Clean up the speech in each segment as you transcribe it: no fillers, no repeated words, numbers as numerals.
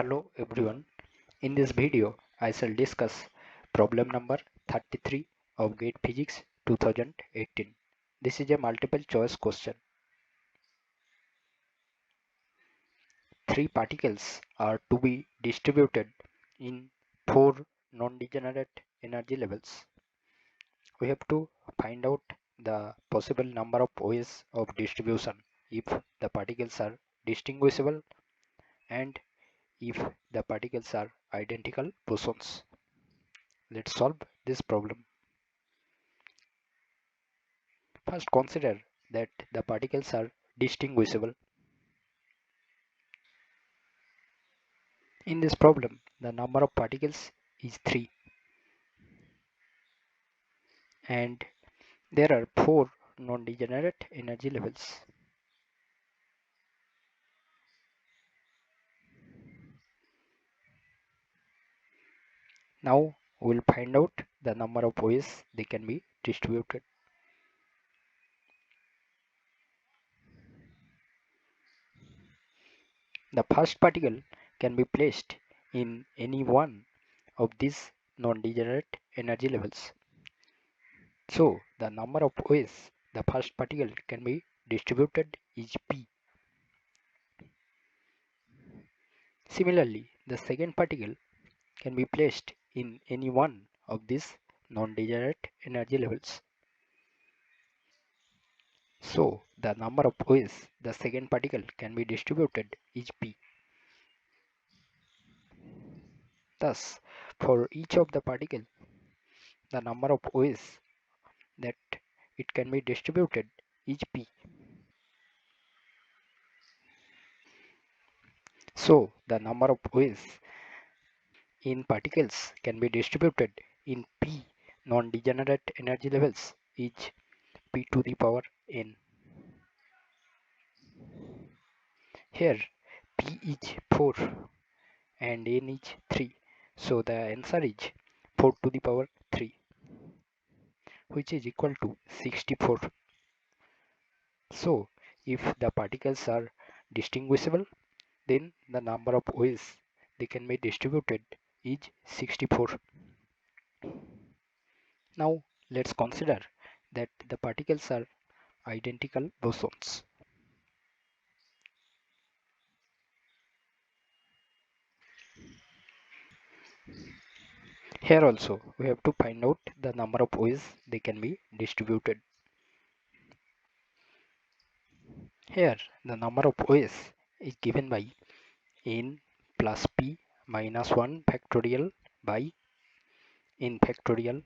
Hello everyone. In this video, I shall discuss problem number 33 of GATE Physics 2018. This is a multiple choice question. Three particles are to be distributed in four non-degenerate energy levels. We have to find out the possible number of ways of distribution if the particles are distinguishable and if the particles are identical bosons. Let's solve this problem. First, consider that the particles are distinguishable. In this problem, the number of particles is 3 and there are 4 non-degenerate energy levels. Now we'll find out the number of ways they can be distributed. The first particle can be placed in any one of these non-degenerate energy levels. So the number of ways the first particle can be distributed is P. Similarly, the second particle can be placed in any one of these non-degenerate energy levels. So the number of ways the second particle can be distributed is P. Thus, for each of the particle, the number of ways that it can be distributed is P. So the number of ways in particles can be distributed in P non-degenerate energy levels is P to the power n. Here P is 4 and n is 3. So the answer is 4 to the power 3, which is equal to 64. So if the particles are distinguishable, then the number of ways they can be distributed is 64. Now let's consider that the particles are identical bosons. Here also we have to find out the number of ways they can be distributed. Here the number of ways is given by n plus p minus 1 factorial by n factorial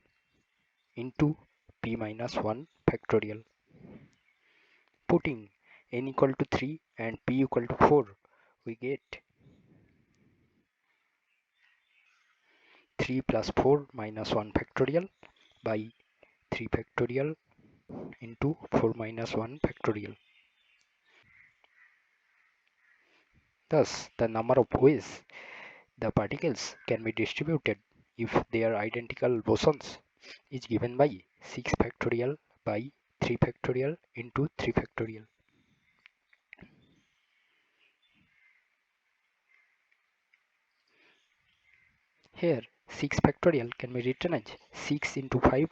into p minus 1 factorial. Putting n equal to 3 and p equal to 4, we get 3 plus 4 minus 1 factorial by 3 factorial into 4 minus 1 factorial. Thus, the number of ways the particles can be distributed if they are identical bosons is given by 6 factorial by 3 factorial into 3 factorial. Here 6 factorial can be written as 6 into 5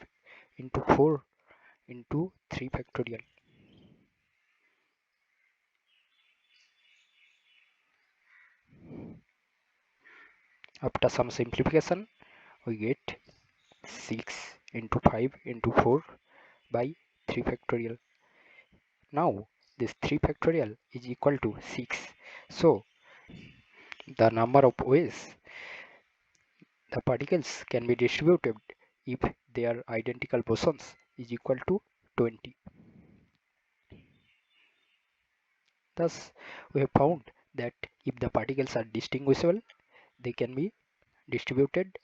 into 4 into 3 factorial. After some simplification, we get 6 into 5 into 4 by 3 factorial. Now this 3 factorial is equal to 6. So the number of ways the particles can be distributed if they are identical bosons is equal to 20. Thus, we have found that if the particles are distinguishable, they can be distributed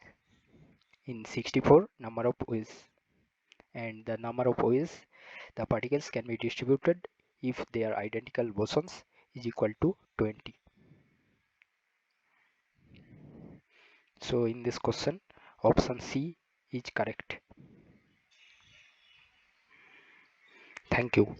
in 64 number of ways, and the number of ways the particles can be distributed if they are identical bosons is equal to 20. So in this question, option C is correct. Thank you.